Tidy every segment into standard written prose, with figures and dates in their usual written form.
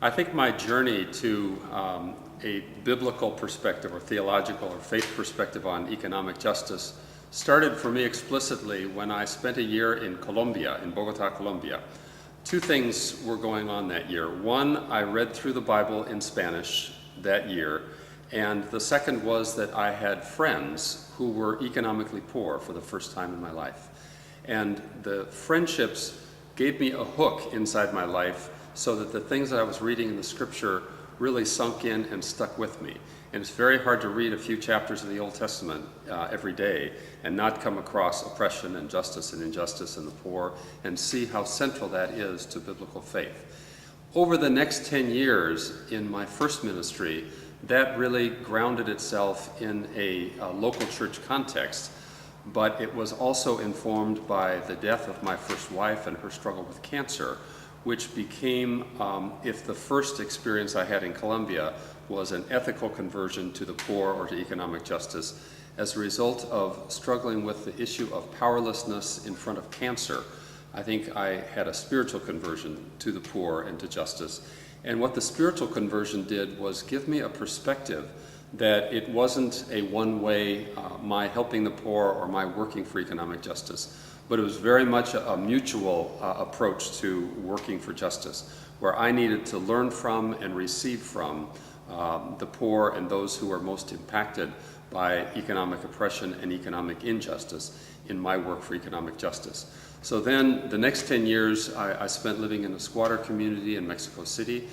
I think my journey to a biblical perspective or theological or faith perspective on economic justice started for me explicitly when I spent a year in Colombia, in Bogota, Colombia. Two things were going on that year. One, I read through the Bible in Spanish that year, and the second was that I had friends who were economically poor for the first time in my life. And the friendships gave me a hook inside my life so that the things that I was reading in the scripture really sunk in and stuck with me. And it's very hard to read a few chapters of the Old Testament every day and not come across oppression and justice and injustice and the poor and see how central that is to biblical faith. Over the next 10 years in my first ministry, that really grounded itself in a local church context, but it was also informed by the death of my first wife and her struggle with cancer, which became, if the first experience I had in Colombia was an ethical conversion to the poor or to economic justice, as a result of struggling with the issue of powerlessness in front of cancer, I think I had a spiritual conversion to the poor and to justice. And what the spiritual conversion did was give me a perspective that it wasn't a one-way, my helping the poor or my working for economic justice, but it was very much a mutual approach to working for justice, where I needed to learn from and receive from the poor and those who are most impacted by economic oppression and economic injustice in my work for economic justice. So then the next 10 years I spent living in a squatter community in Mexico City,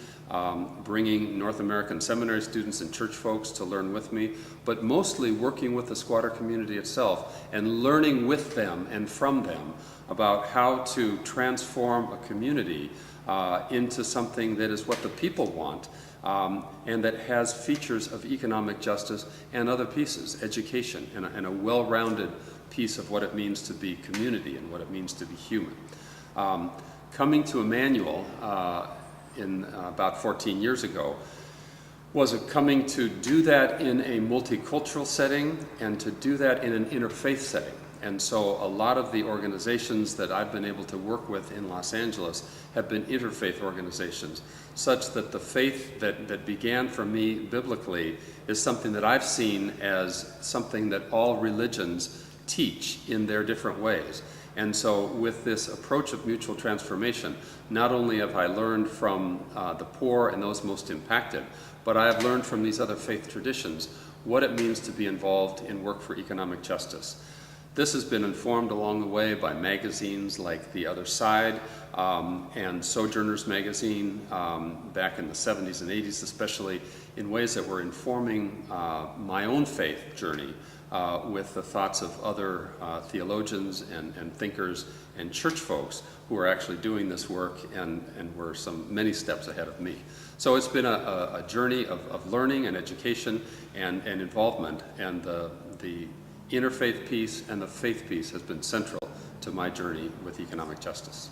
bringing North American seminary students and church folks to learn with me, but mostly working with the squatter community itself and learning with them and from them about how to transform a community into something that is what the people want, and that has features of economic justice and other pieces, education, and a well-rounded piece of what it means to be community and what it means to be human. Coming to Emmanuel in about 14 years ago was coming to do that in a multicultural setting and to do that in an interfaith setting. And so a lot of the organizations that I've been able to work with in Los Angeles have been interfaith organizations, such that the faith that began for me biblically is something that I've seen as something that all religions teach in their different ways. And so with this approach of mutual transformation, not only have I learned from the poor and those most impacted, but I have learned from these other faith traditions what it means to be involved in work for economic justice. This has been informed along the way by magazines like The Other Side and Sojourners magazine back in the 70s and 80s especially, in ways that were informing my own faith journey with the thoughts of other theologians and thinkers and church folks who are actually doing this work and were many steps ahead of me. So it's been a journey of learning and education and involvement, and the interfaith piece and the faith piece has been central to my journey with economic justice.